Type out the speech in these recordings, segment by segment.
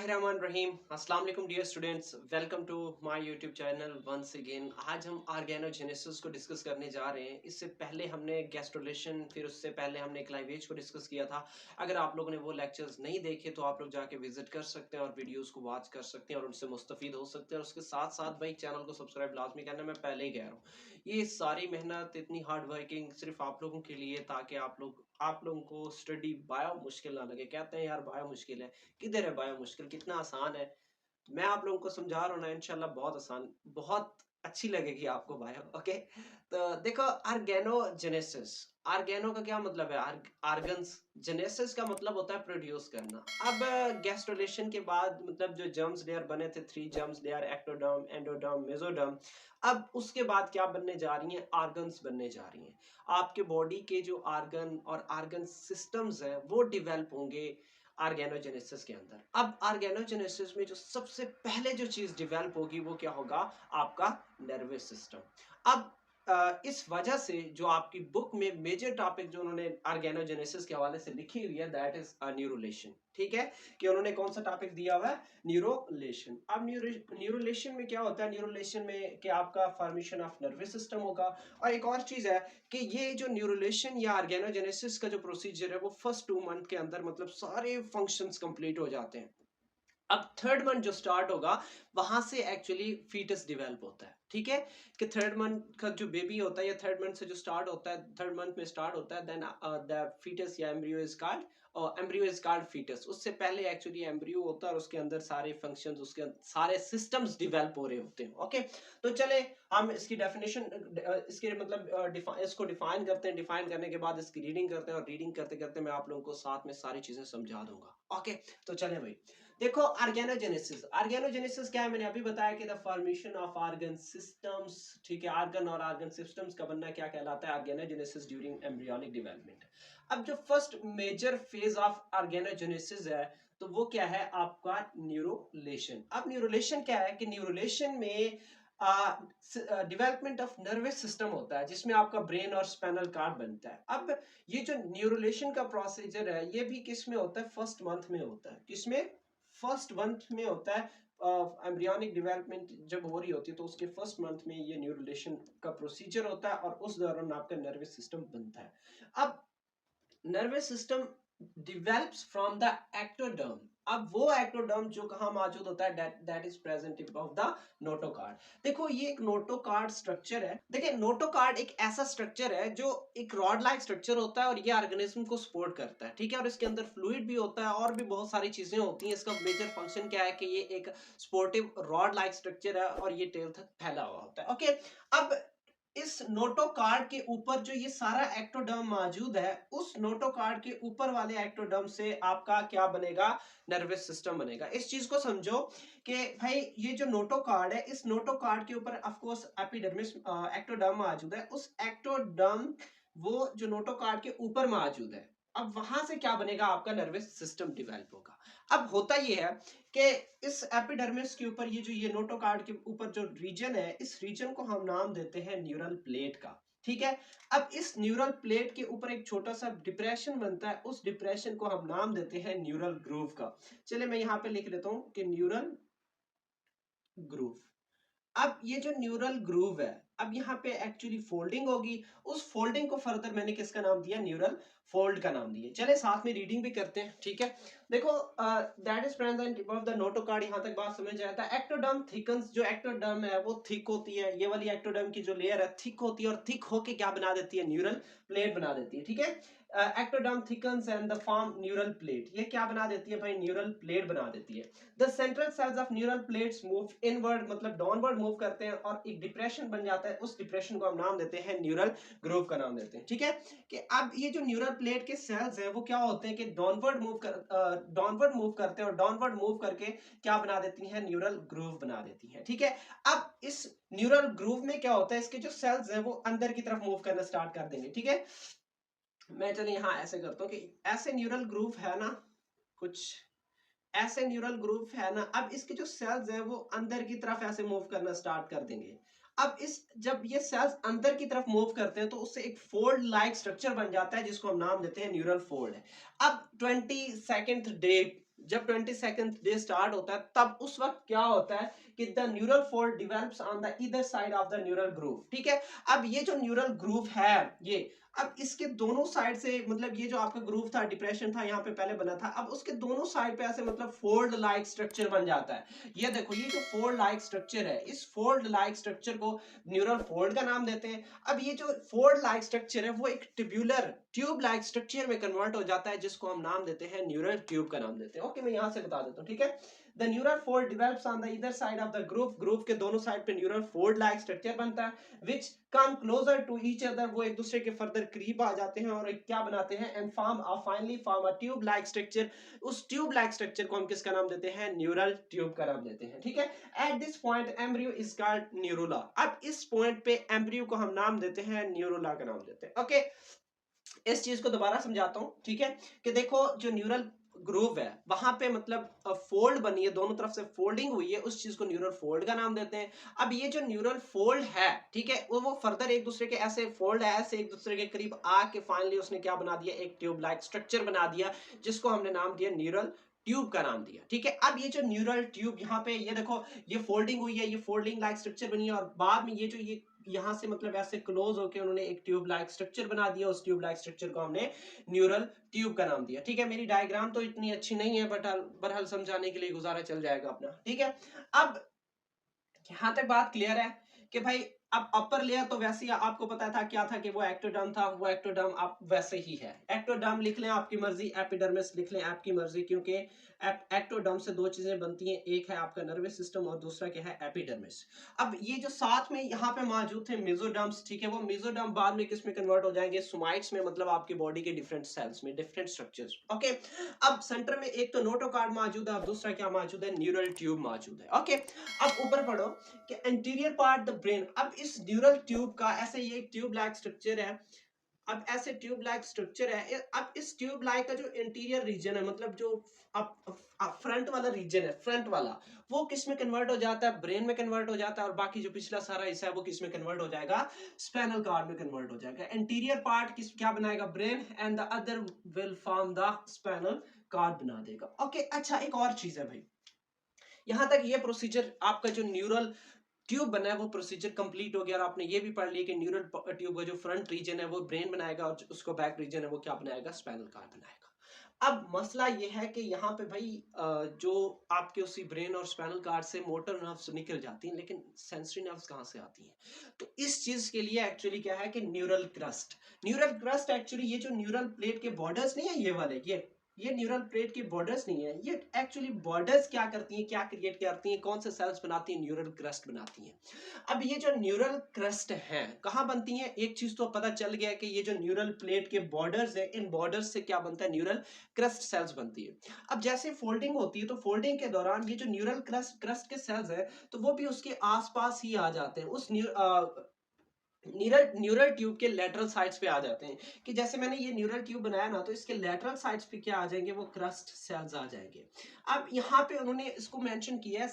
बिस्मिल्लाहिर्रहमानिर्रहीम। अस्सलाम वालेकुम dear students, welcome to my YouTube channel once again. आज हम ऑर्गेनोजेनेसिस को डिस्कस करने जा रहे हैं। इससे पहले हमने गैस्ट्रोलेशन, फिर उससे पहले हमने क्लाइवेज को डिस्कस किया था। अगर आप लोगों ने वो लेक्चर्स नहीं देखे तो आप लोग जाके विजिट कर सकते हैं और वीडियोस को वॉच कर सकते हैं और उनसे मुस्तफीद हो सकते हैं। और उसके साथ साथ भाई चैनल को सब्सक्राइब लाजमी करना, मैं पहले ही कह रहा हूँ। ये सारी मेहनत, इतनी हार्ड वर्किंग सिर्फ आप लोगों के लिए, ताकि आप लोगों को स्टडी बायो मुश्किल ना लगे। कहते हैं यार बायो मुश्किल है, किधर है बायो मुश्किल, कितना आसान है। मैं आप लोगों को समझा रहा हूँ ना, इंशाल्लाह बहुत आसान, बहुत अच्छी लगेगी आपको बायो। ओके, तो देखो ऑर्गेनोजेनेसिस। ऑर्गेनो का क्या मतलब है? आर्गन्स। जेनेसिस का मतलब होता है प्रोड्यूस करना। अब गैस्ट्रोलेशन के बाद मतलब जो जर्म्स लेयर बने थे, 3 germs layer, ectoderm, endoderm, mesoderm. अब उसके बाद क्या बनने जा रही हैं? ऑर्गन्स बनने जा रही हैं। आपके बॉडी के जो ऑर्गन और ऑर्गन सिस्टम्स हैं वो डेवलप होंगे ऑर्गेनोजेनेसिस के अंदर। अब ऑर्गेनोजेनेसिस में जो सबसे पहले जो चीज डेवलप होगी वो क्या होगा? आपका नर्वस सिस्टम। अब इस वजह से जो आपकी बुक में मेजर टॉपिक जो उन्होंने ऑर्गेनोजेनेसिस के हवाले से लिखी हुई है, दैट इज न्यूरोलेशन। ठीक है, कि उन्होंने कौन सा टॉपिक दिया हुआ है? न्यूरोलेशन। अब न्यूरोलेशन में क्या होता है? न्यूरोलेशन में कि आपका फॉर्मेशन ऑफ नर्वस सिस्टम होगा। और एक और चीज है कि ये जो न्यूरोलेशन या ऑर्गेनोजेनेसिस का जो प्रोसीजर है वो फर्स्ट 2 मंथ के अंदर मतलब सारे फंक्शंस कंप्लीट हो जाते हैं। अब थर्ड मंथ जो स्टार्ट होगा वहां से एक्चुअली फीटस डेवलप होता है। ठीक है, कि थर्ड मंथ का जो बेबी होता है या थर्ड मंथ से जो स्टार्ट होता है, थर्ड मंथ में स्टार्ट होता है, देन द फीटस या एम्ब्रियो इज कॉल्ड, और एम्ब्रियो इज कॉल्ड फीटस। उससे पहले एक्चुअली एम्ब्रियो होता है और उसके अंदर सारे फंक्शंस, उसके सारे सिस्टम्स डेवलप हो रहे होते हैं। ओके, तो चले हम इसकी डेफिनेशन, इसके मतलब इसको डिफाइन करते हैं। डिफाइन करने के बाद इसकी रीडिंग करते हैं और रीडिंग करते करते मैं आप लोगों को साथ में सारी चीजें समझा दूंगा। ओके, तो चले भाई, देखो ऑर्गेनोजेनेसिस। ऑर्गेनोजेनेसिस क्या है? मैंने अभी बताया कि the formation of organ systems. ठीक है, ऑर्गन और ऑर्गन सिस्टम्स का बनना क्या कहलाता है? Organogenesis during embryonic development. अब जो first major phase of organogenesis है तो वो क्या है? आपका न्यूरोलेशन। अब न्यूरोलेशन क्या है? कि न्यूरोलेशन में डेवलपमेंट ऑफ नर्वस सिस्टम होता है, जिसमें आपका ब्रेन और स्पाइनल कॉर्ड बनता है। अब ये जो न्यूरोलेशन का प्रोसीजर है ये भी किस में होता है? फर्स्ट मंथ में होता है। किसमें? फर्स्ट मंथ में होता है। एम्ब्रियोनिक डेवलपमेंट जब हो रही होती है तो उसके फर्स्ट मंथ में ये न्यूरोलेशन का प्रोसीजर होता है और उस दौरान आपका नर्वस सिस्टम बनता है। अब nervous system develops from the ectoderm। अब वो एक्टोडर्म जो कहाँ मौजूद होता है? That is present above the notochord. देखो ये एक नोटोकार्ड स्ट्रक्चर है। देखिए नोटोकार्ड एक ऐसा स्ट्रक्चर है जो एक रॉड लाइक स्ट्रक्चर होता है और ये ऑर्गेनिज्म को सपोर्ट करता है। ठीक है, और इसके अंदर फ्लूइड भी होता है और भी बहुत सारी चीजें होती हैं। इसका मेजर फंक्शन क्या है? कि ये एक सपोर्टिव रॉड लाइक स्ट्रक्चर है और ये टेल तक फैला हुआ होता है। ओके, अब इस नोटोकार्ड के ऊपर जो ये सारा एक्टोडर्म मौजूद है, उस नोटोकार्ड के ऊपर वाले एक्टोडर्म से आपका क्या बनेगा? नर्वस सिस्टम बनेगा। इस चीज को समझो कि भाई ये जो नोटोकार्ड है, इस नोटोकार्ड के ऊपर ऑफ कोर्स एपिडर्मिस एक्टोडर्म मौजूद है। उस एक्टोडर्म, वो जो नोटोकार्ड के ऊपर मौजूद है, अब वहां से क्या बनेगा? आपका नर्वस सिस्टम डेवलप होगा। अब होता ये है कि इस एपिडर्मिस के ऊपर ये नोटोकार्ड के ऊपर जो रीजन है, इस रीजन को हम नाम देते हैं न्यूरल प्लेट का। ठीक है, अब इस न्यूरल प्लेट के ऊपर एक छोटा सा डिप्रेशन बनता है, उस डिप्रेशन को हम नाम देते हैं न्यूरल ग्रूव का। चलिए मैं यहाँ पे लिख लेता हूं कि न्यूरल ग्रूव। अब ये जो न्यूरल ग्रूव है, अब यहाँ पे एक्चुअली फोल्डिंग होगी। उस फोल्डिंग को फर्दर मैंने किसका नाम दिया? न्यूरल फोल्ड का नाम दिया। चले साथ में रीडिंग भी करते हैं। ठीक है, देखो that is present above the notochord. यहाँ तक बात समझ जाता है। Ectoderm thickens. जो एक्टोडर्म है वो थिक होती है। ये वाली एक्टोडर्म की जो लेयर है थिक होती है और थिक होके क्या बना देती है? न्यूरल प्लेट बना देती है। ठीक है, ectoderm thickens and the form neural plate. ये क्या बना देती है भाई? न्यूरल प्लेट बना देती है। The central cells of neural plates move inward, मतलब डाउनवर्ड मूव करते हैं और एक डिप्रेशन बन जाता है। उस डिप्रेशन को हम नाम देते हैं न्यूरल ग्रूव का नाम देते हैं। ठीक है, कि अब ये जो न्यूरल प्लेट के सेल्स हैं वो क्या होते हैं? कि डाउनवर्ड मूव करते हैं और डाउनवर्ड मूव करके क्या बना देती हैं? न्यूरल ग्रूव बना देती हैं। ठीक है, अब इस न्यूरल ग्रूव में क्या होता है? इसके जो सेल्स हैं वो अंदर की तरफ मूव करना स्टार्ट कर देंगे। ठीक है, मैं चलिए यहाँ ऐसे करता हूँ कि ऐसे न्यूरल ग्रूव है ना, कुछ ऐसे न्यूरल ग्रुप है ना। अब इसके जो सेल्स है वो अंदर की तरफ ऐसे मूव करना स्टार्ट कर देंगे। अब इस जब ये सेल्स अंदर की तरफ मूव करते हैं तो उससे एक फोल्ड लाइक स्ट्रक्चर बन जाता है जिसको हम नाम देते हैं न्यूरल फोल्ड। अब 22nd डे जब 22nd डे स्टार्ट होता है तब उस वक्त क्या होता है कि the neural fold develops on the either side of the neural groove. ठीक है, अब ये जो न्यूरल ग्रूव है, ये अब इसके दोनों साइड से, मतलब ये जो आपका ग्रूव था, डिप्रेशन था यहाँ पे पहले बना था, अब उसके दोनों साइड पे ऐसे मतलब फोल्ड लाइक स्ट्रक्चर बन जाता है। ये देखो, ये जो फोल्ड लाइक स्ट्रक्चर है, इस फोल्ड लाइक स्ट्रक्चर को न्यूरल फोल्ड का नाम देते हैं। अब ये जो फोल्ड लाइक स्ट्रक्चर है वो एक ट्यूबुलर ट्यूब लाइक स्ट्रक्चर में कन्वर्ट हो जाता है, जिसको हम नाम देते हैं न्यूरल ट्यूब का नाम देते हैं। ओके, मैं यहां से बता देता हूं। ठीक है, the neural fold develops on the either side of the groove के दोनों साइड पे न्यूरल फोल्ड लाइक स्ट्रक्चर बनता है which come closer to each other, वो एक दूसरे के फर्दर करीब आ जाते हैं और क्या बनाते हैं, and finally form a tube like structure. उस ट्यूब लाइक स्ट्रक्चर को हम किसका नाम देते हैं, न्यूरल ट्यूब का नाम देते हैं। ठीक है, at this point embryo is called neurula. अब इस पॉइंट पे एम्ब्रियो को हम नाम देते हैं न्यूरोला का नाम देते हैं। ओके, इस चीज को दोबारा समझाता हूं। ठीक है, कि देखो जो न्यूरल ग्रूव है वहां पे मतलब फोल्ड बनी है, दोनों तरफ से फोल्डिंग हुई है, उस चीज को न्यूरल फोल्ड का नाम देते हैं। अब ये जो न्यूरल फोल्ड है, ठीक है, वो फर्दर एक दूसरे के ऐसे फोल्ड है, ऐसे एक दूसरे के करीब आके फाइनली उसने क्या बना दिया, एक ट्यूब लाइक स्ट्रक्चर बना दिया, जिसको हमने नाम दिया न्यूरल ट्यूब का नाम दिया। ठीक है, अब ये जो न्यूरल ट्यूब यहाँ पे ये देखो, ये फोल्डिंग हुई है, ये फोल्डिंग लाइक स्ट्रक्चर बनी है, और बाद में ये जो ये यहाँ से मतलब ऐसे क्लोज होकर उन्होंने एक ट्यूब लाइक स्ट्रक्चर बना दिया, उस ट्यूब लाइक स्ट्रक्चर को हमने न्यूरल ट्यूब का नाम दिया। ठीक है, मेरी डायग्राम तो इतनी अच्छी नहीं है, बट बहरहाल समझाने के लिए गुजारा चल जाएगा अपना। ठीक है, अब यहां तक बात क्लियर है कि भाई अब अपर लेयर तो वैसे ही आपको पता था क्या था, कि वो एक्टोडर्म था, वो एक्टोडर्म आप वैसे ही है। एक्टोडर्म लिख लें आपकी मर्जी, एपिडर्मिस लिख लें आपकी मर्जी, क्योंकि एक्टोडर्म से दो चीजें बनती हैं, एक है आपका नर्वस सिस्टम और दूसरा क्या है, एपिडर्मिस। अब ये जो साथ में यहाँ पे मौजूद थे मेसोडर्म्स, ठीक है, वो मेसोडर्म बाद में किस में कन्वर्ट हो जाएंगे, सोमाइट्स में, मतलब आपकी बॉडी के डिफरेंट सेल्स में, डिफरेंट स्ट्रक्चर्स। ओके, अब सेंटर में एक तो नोटोकार्ड मौजूद है और दूसरा क्या मौजूद है, न्यूरल ट्यूब मौजूद है। ओके, अब ऊपर पढ़ो कि एंटीरियर पार्ट द ब्रेन। अब इस न्यूरल ट्यूब का ऐसे ये ट्यूब लाइक स्ट्रक्चर है, अब ऐसे ट्यूब लाइक स्ट्रक्चर है, अब इस ट्यूब लाइक का जो इंटीरियर रीजन है, मतलब जो फ्रंट वाला रीजन है, फ्रंट वाला, वो किस में कन्वर्ट हो जाता है, ब्रेन में कन्वर्ट हो जाता है, और बाकी जो पिछला सारा हिस्सा है वो किस में कन्वर्ट हो जाएगा, स्पाइनल कॉर्ड में कन्वर्ट हो जाएगा। इंटीरियर पार्ट किस क्या बनाएगा, brain, and the other will form the spinal cord बना देगा। ओके, अच्छा एक और चीज है भाई, यहां तक ये प्रोसीजर आपका जो न्यूरल ट्यूब बना है वो प्रोसीजर कंप्लीट हो गया, और आपने ये भी पढ़ लिया कि न्यूरल ट्यूब का जो फ्रंट रीजन है वो ब्रेन बनाएगा, और उसको बैक रीजन है वो क्या बनाएगा, स्पाइनल कॉर्ड बनाएगा। अब मसला ये है कि यहाँ पे भाई जो आपके उसी ब्रेन और स्पाइनल कॉर्ड से मोटर नर्व्स निकल जाती हैं, लेकिन सेंसरी नर्व्स कहाँ से आती हैं? तो इस चीज के लिए एक्चुअली क्या है कि न्यूरल क्रस्ट एक्चुअली ये जो न्यूरल प्लेट के बॉर्डर्स नहीं है, ये वाले ये न्यूरल प्लेट की बॉर्डर्स नहीं है, ये एक्चुअली बॉर्डर्स क्या करती हैं, क्या क्रिएट करती हैं, कौन से सेल्स बनाती हैं, न्यूरल क्रस्ट बनाती हैं। अब ये जो न्यूरल क्रस्ट है कहाँ बनती है, एक चीज तो पता चल गया कि ये जो न्यूरल प्लेट के बॉर्डर्स है, इन बॉर्डर्स से क्या बनता है, न्यूरल क्रस्ट सेल्स बनती है। अब जैसे फोल्डिंग होती है तो फोल्डिंग के दौरान ये जो न्यूरल क्रस्ट के सेल्स है तो वो भी उसके आसपास ही आ जाते हैं, उस न्यूरल ट्यूब के लेटरल साइड्स पे आ जाते हैं, कि जैसे मैंने ये न्यूरल ट्यूब बनाया ना, तो इसके लेटरल साइड्स पे क्या आ जाएंगे, वो क्रस्ट सेल्स आ जाएंगे। अब यहाँ पे उन्होंने इसको मेंशन किया है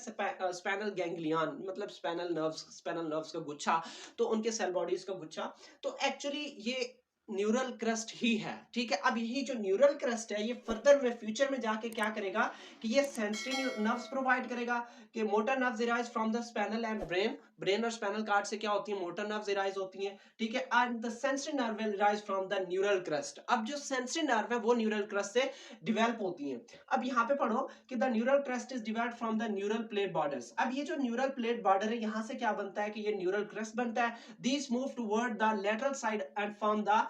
स्पाइनल गैंग्लियन, मतलब स्पाइनल नर्व्स का गुच्छा, तो उनके सेल बॉडीज का गुच्छा, तो एक्चुअली ये न्यूरल क्रस्ट ही है। ठीक है, अब यही जो न्यूरल क्रस्ट है ये फर्दर में फ्यूचर में जाके क्या करेगा कि ये सेंसरी नर्व्स प्रोवाइड करेगा, कि motor nerves arise from the spinal and brain और स्पाइनल कार्ड से क्या होती है, मोटर नर्व्स अराइज होती हैं। ठीक है, and the sensory nerve will arise from the neural crest. अब जो सेंसरी नर्व है वो न्यूरल क्रस्ट से डेवलप होती हैं। अब यहाँ पे पढ़ो कि the neural crest is developed from the neural plate borders. अब ये जो न्यूरल प्लेट बॉर्डर है यहाँ से क्या बनता है कि ये न्यूरल क्रस्ट बनता है। These move toward the lateral side and form the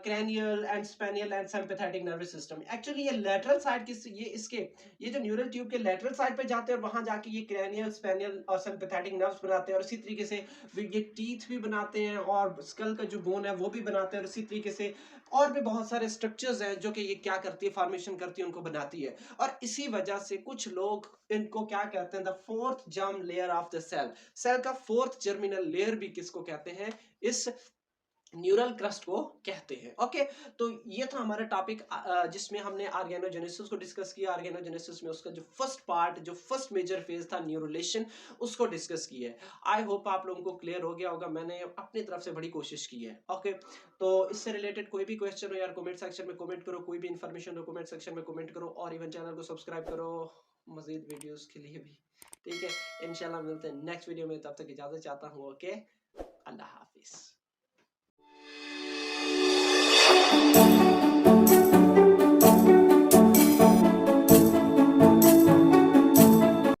cranial and spinal and sympathetic nervous system। Actually ये लेटरल साइड किस ये जो न्यूरल ट्यूब के लेटरल साइड पे जाते हैं और वहां जाके ये क्रैनियल स्पेनियल और सिंपैथेटिक नर्व्स बनाते हैं, और इसी तरीके से ये टीथ भी बनाते हैं और स्कल का जो बोन है वो भी बनाते हैं, और इसी तरीके से और भी बहुत सारे स्ट्रक्चर्स हैं जो कि ये क्या करती है, फॉर्मेशन करती है, उनको बनाती है। और इसी वजह से कुछ लोग इनको क्या कहते हैं, the fourth germ layer of the cell. Cell का फोर्थ जर्मिनल लेयर भी किसको कहते हैं, इस न्यूरल क्रस्ट को कहते हैं। ओके, तो ये था हमारा टॉपिक जिसमें हमने ऑर्गेनोजेनेसिस को डिस्कस किया। ऑर्गेनोजेनेसिस में उसका जो फर्स्ट पार्ट, जो फर्स्ट मेजर फेज था न्यूरोलेशन, उसको डिस्कस किया है। आई होप आप लोगों को क्लियर हो गया होगा, मैंने अपनी तरफ से बड़ी कोशिश की है। ओके, तो इससे रिलेटेड कोई भी क्वेश्चन हो यार कमेंट सेक्शन में कमेंट करो, कोई भी इंफॉर्मेशन हो कमेंट सेक्शन में कमेंट करो, और इवन चैनल को सब्सक्राइब करो मजीद वीडियोस के लिए भी। ठीक है, इंशाल्लाह मिलते हैं नेक्स्ट वीडियो में, तब तक इजाजत चाहता हूँ। ओके, अल्लाह हाफिज।